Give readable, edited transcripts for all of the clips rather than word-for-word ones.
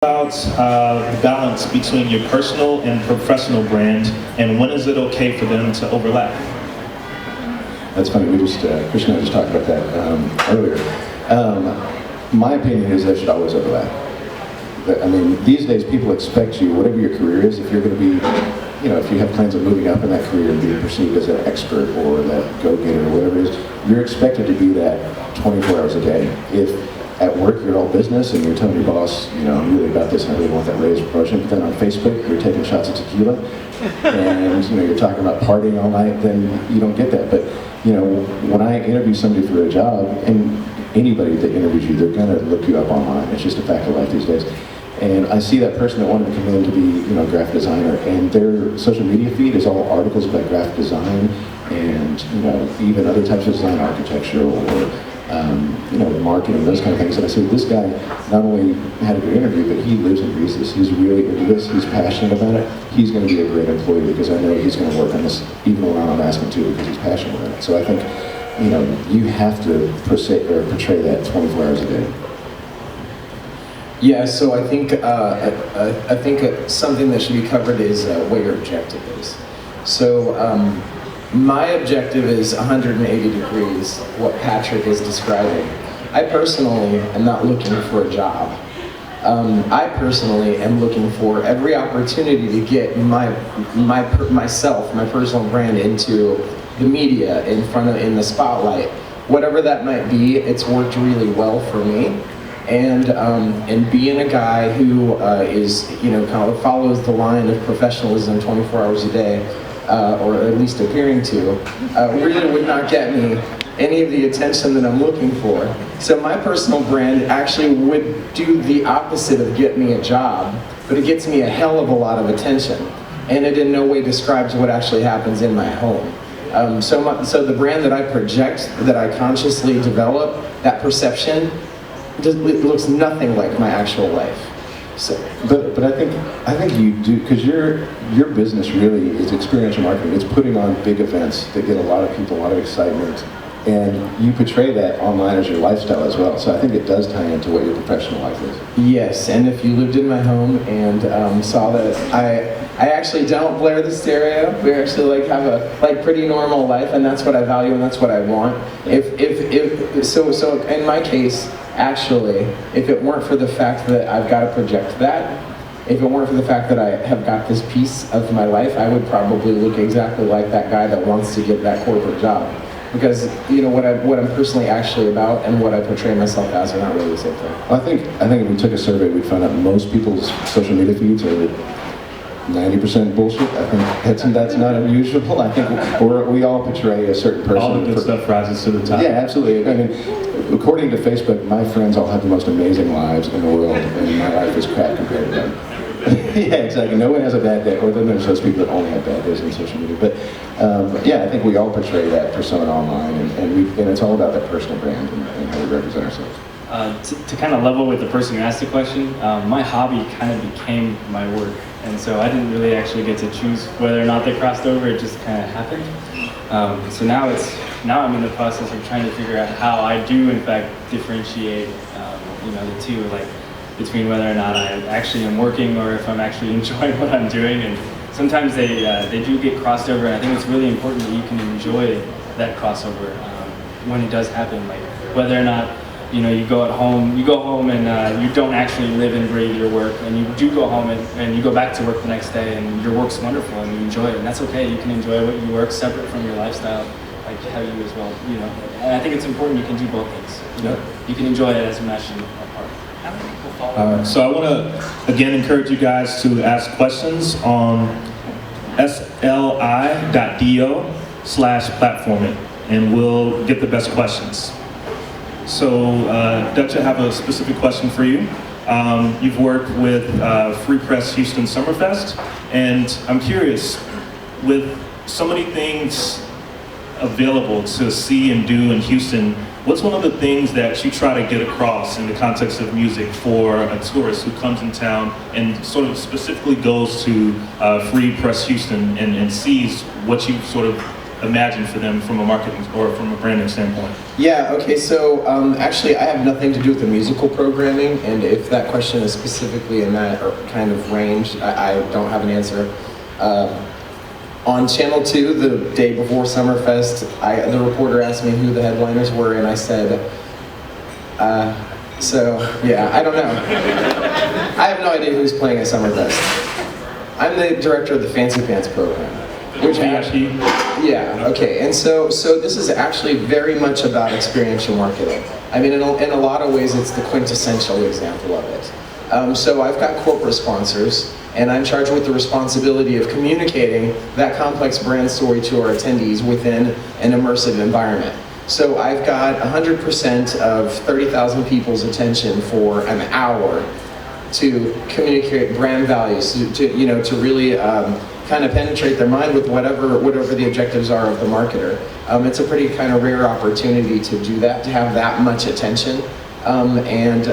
About balance between your personal and professional brand, and when is it okay for them to overlap? That's funny. Christian and I just talked about that earlier. My opinion is that should always overlap. I mean, these days people expect you, whatever your career is, if you're going to be, if you have plans of moving up in that career and being perceived as an expert or that go-getter or whatever it is, you're expected to be that 24 hours a day. If at work you're all business and you're telling your boss, I'm really about this and I really want that raise or promotion, but then on Facebook you're taking shots of tequila and you're talking about partying all night, then you don't get that. But when I interview somebody for a job, and anybody that interviews you, they're gonna look you up online. It's just a fact of life these days. And I see that person that wanted to come in to be, a graphic designer, and their social media feed is all articles about graphic design and, even other types of design, architecture or marketing, those kind of things. And I said, this guy not only had a good interview, but he lives and breathes this. He's really into this. He's passionate about it. He's going to be a great employee because I know he's going to work on this even when I'm asking to, because he's passionate about it. So I think, you have to portray that 24 hours a day. Yeah, so I think something that should be covered is what your objective is. So my objective is 180 degrees, what Patrick is describing. I personally am not looking for a job. I personally am looking for every opportunity to get myself, my personal brand into the media, in the spotlight. Whatever that might be, it's worked really well for me. And being a guy who is, kind of follows the line of professionalism 24 hours a day, or at least appearing to, really would not get me any of the attention that I'm looking for. So my personal brand actually would do the opposite of get me a job, but it gets me a hell of a lot of attention. And it in no way describes what actually happens in my home. So the brand that I project, that I consciously develop, that perception, it looks nothing like my actual life. So, but I think you do, because your business really is experiential marketing. It's putting on big events that get a lot of people, a lot of excitement, and you portray that online as your lifestyle as well. So I think it does tie into what your professional life is. Yes, and if you lived in my home and saw that I actually don't blare the stereo. We actually have a pretty normal life, and that's what I value and that's what I want. So in my case, actually, if it weren't for the fact that I've got to project that, if it weren't for the fact that I have got this piece of my life, I would probably look exactly like that guy that wants to get that corporate job. Because what I'm personally actually about and what I portray myself as are not really the same thing. Well, I think if we took a survey, we'd find out most people's social media feeds are 90% bullshit. I think that's not unusual. I think we all portray a certain person. All the good stuff rises to the top. Yeah, absolutely. I mean, according to Facebook, my friends all have the most amazing lives in the world, and my life is crap compared to them. Yeah, exactly. No one has a bad day, or then there's those people that only have bad days on social media. But yeah, I think we all portray that persona online, and it's all about that personal brand and how we represent ourselves. To kind of level with the person who asked the question, my hobby kind of became my work, and so I didn't really actually get to choose whether or not they crossed over. It just kind of happened. So now I'm in the process of trying to figure out how I do in fact differentiate, the two, between whether or not I actually am working or if I'm actually enjoying what I'm doing. And sometimes they do get crossed over, and I think it's really important that you can enjoy that crossover when it does happen. Whether or not you go home and you don't actually live and breathe your work, and you do go home and you go back to work the next day and your work's wonderful and you enjoy it, and that's okay. You can enjoy what you work separate from your lifestyle, like how you as well. And I think it's important you can do both things. You can enjoy it as much and apart. How many people follow? So I want to again encourage you guys to ask questions on sli.do/platforming, and we'll get the best questions. So Dutch, I have a specific question for you. You've worked with Free Press Houston Summerfest, and I'm curious, with so many things available to see and do in Houston, what's one of the things that you try to get across in the context of music for a tourist who comes in town and sort of specifically goes to Free Press Houston and sees what you sort of imagine for them from a marketing or from a branding standpoint? Yeah, okay, so actually I have nothing to do with the musical programming, and if that question is specifically in that kind of range, I don't have an answer. On Channel 2, the day before Summerfest, the reporter asked me who the headliners were, and I said, so yeah, I don't know. I have no idea who's playing at Summerfest. I'm the director of the Fancy Pants program. Which actually, yeah, okay, and so this is actually very much about experiential marketing. I mean, in a lot of ways, it's the quintessential example of it. So I've got corporate sponsors, and I'm charged with the responsibility of communicating that complex brand story to our attendees within an immersive environment. So I've got 100% of 30,000 people's attention for an hour to communicate brand values, to really kind of penetrate their mind with whatever the objectives are of the marketer. It's a pretty kind of rare opportunity to do that, to have that much attention. And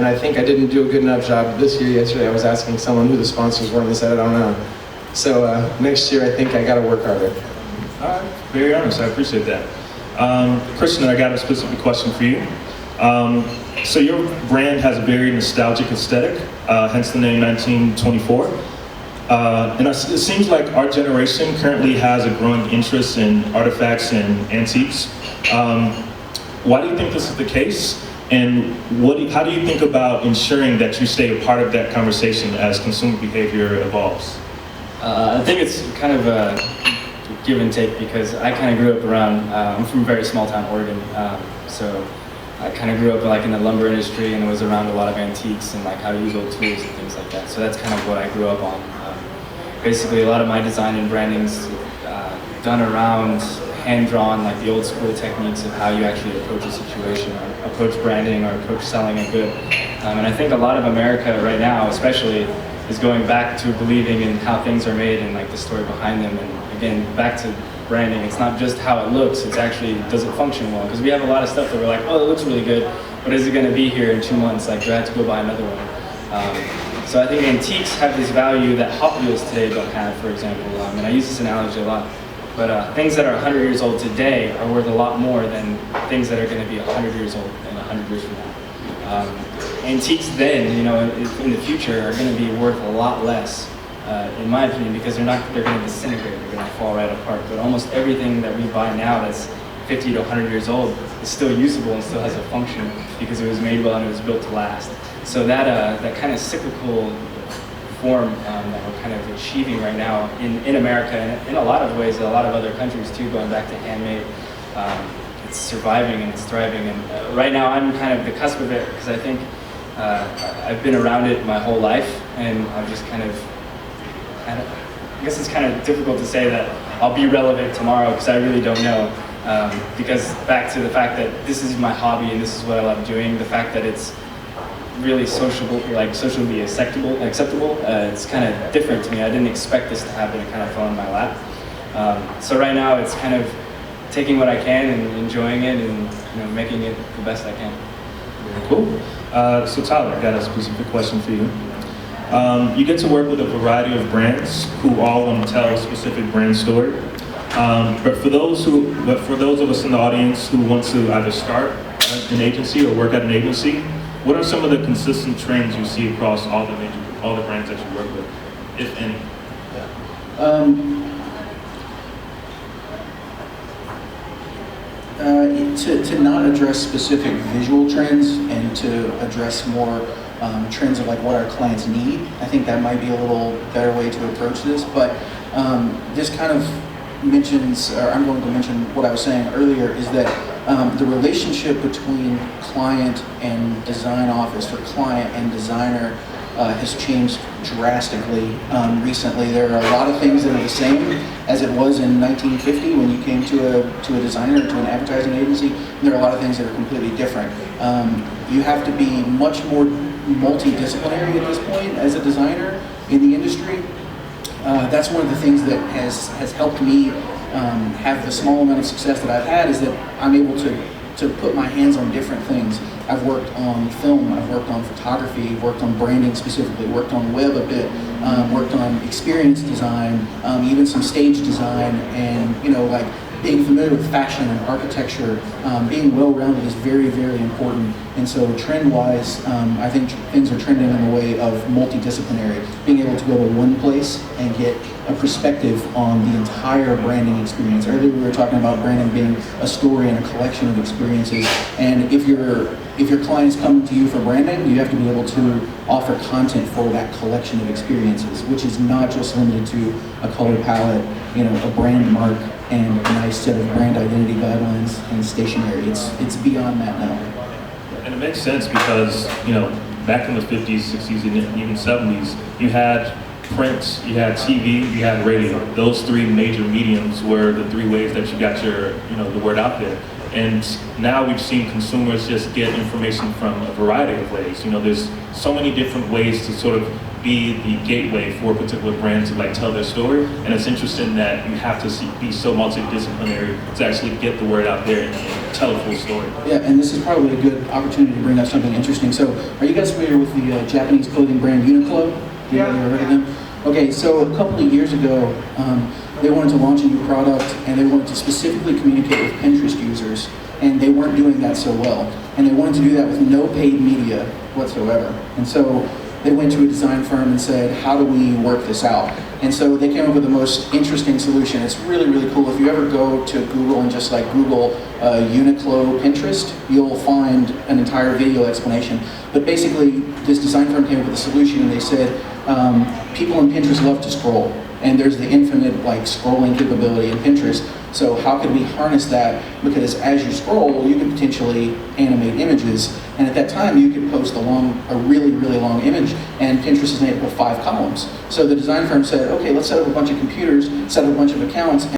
I think I didn't do a good enough job this year. Yesterday I was asking someone who the sponsors were, and they said, I don't know. So next year I think I got to work harder. All right, very honest, I appreciate that. Christian, I got a specific question for you. So your brand has a very nostalgic aesthetic, hence the name 1924. And it seems like our generation currently has a growing interest in artifacts and antiques. Why do you think this is the case? And how do you think about ensuring that you stay a part of that conversation as consumer behavior evolves? I think it's kind of a give and take, because I kind of grew up around, I'm from a very small town, Oregon, so I kind of grew up like in the lumber industry, and was around a lot of antiques and like how to use old tools and things like that. So that's kind of what I grew up on. Basically, a lot of my design and branding's done around hand-drawn, like the old school techniques of how you actually approach a situation, or approach branding, or approach selling a good. And I think a lot of America right now, especially, is going back to believing in how things are made and like the story behind them. And again, back to branding, it's not just how it looks, it's actually, does it function well? Because we have a lot of stuff that we're like, oh, it looks really good, but is it going to be here in 2 months? Like, do I have to go buy another one? So I think antiques have this value that Hot Wheels today don't have, for example. And I use this analogy a lot. But things that are 100 years old today are worth a lot more than things that are going to be 100 years old in 100 years from now. Antiques then, in the future, are going to be worth a lot less, in my opinion, because they're going to disintegrate, they're going to fall right apart. But almost everything that we buy now that's 50 to 100 years old is still usable and still has a function because it was made well and it was built to last. So that kind of cyclical form that we're kind of achieving right now in America, and in a lot of ways, a lot of other countries too, going back to handmade, it's surviving and it's thriving. And right now I'm kind of the cusp of it, because I think I've been around it my whole life, and I'm just kind of, I guess it's kind of difficult to say that I'll be relevant tomorrow, because I really don't know. Because back to the fact that this is my hobby and this is what I love doing, the fact that it's really socially acceptable, it's kind of different to me. I didn't expect this to happen. It kind of fell in my lap. So right now it's kind of taking what I can and enjoying it, and making it the best I can. Cool. So Tyler, I got a specific question for you. You get to work with a variety of brands who all want to tell a specific brand story. But for those of us in the audience who want to either start an agency or work at an agency, what are some of the consistent trends you see across all the brands that you work with, if any? To not address specific visual trends and to address more trends of like what our clients need, I think that might be a little better way to approach this. But this kind of mentions, or I'm going to mention what I was saying earlier, is that the relationship between client and design office, or client and designer, has changed drastically recently. There are a lot of things that are the same as it was in 1950 when you came to a designer, to an advertising agency. And there are a lot of things that are completely different. You have to be much more multidisciplinary at this point as a designer in the industry. That's one of the things that has helped me have the small amount of success that I've had, is that I'm able to put my hands on different things. I've worked on film, I've worked on photography, worked on branding specifically, worked on web a bit, worked on experience design, even some stage design, and being familiar with fashion and architecture, being well-rounded is very, very important. And so trend-wise, I think things are trending in the way of multidisciplinary, being able to go to one place and get a perspective on the entire branding experience. Earlier we were talking about branding being a story and a collection of experiences. And if your clients come to you for branding, you have to be able to offer content for that collection of experiences, which is not just limited to a color palette, a brand mark, and a nice set of brand identity guidelines and stationery. It's beyond that now. And it makes sense because, back in the 50s, 60s, and even 70s, you had print, you had TV, you had radio. Those three major mediums were the three ways that you got your, the word out there. And now we've seen consumers just get information from a variety of ways. There's so many different ways to sort of be the gateway for a particular brand to tell their story. And it's interesting that you have to be so multidisciplinary to actually get the word out there and tell a full story. Yeah, and this is probably a good opportunity to bring up something interesting. So, are you guys familiar with the Japanese clothing brand Uniqlo? Yeah. You ever heard of them? Okay, so a couple of years ago, they wanted to launch a new product, and they wanted to specifically communicate with Pinterest users, and they weren't doing that so well. And they wanted to do that with no paid media whatsoever. And so they went to a design firm and said, how do we work this out? And so they came up with the most interesting solution. It's really, really cool. If you ever go to Google and just Google Uniqlo Pinterest, you'll find an entire video explanation. But basically, this design firm came up with a solution, and they said, people on Pinterest love to scroll. And there's the infinite scrolling capability in Pinterest. So how could we harness that? Because as you scroll, you could potentially animate images. And at that time, you could post a really, really long image, and Pinterest is made up of 5 columns. So the design firm said, okay, let's set up a bunch of computers, set up a bunch of accounts,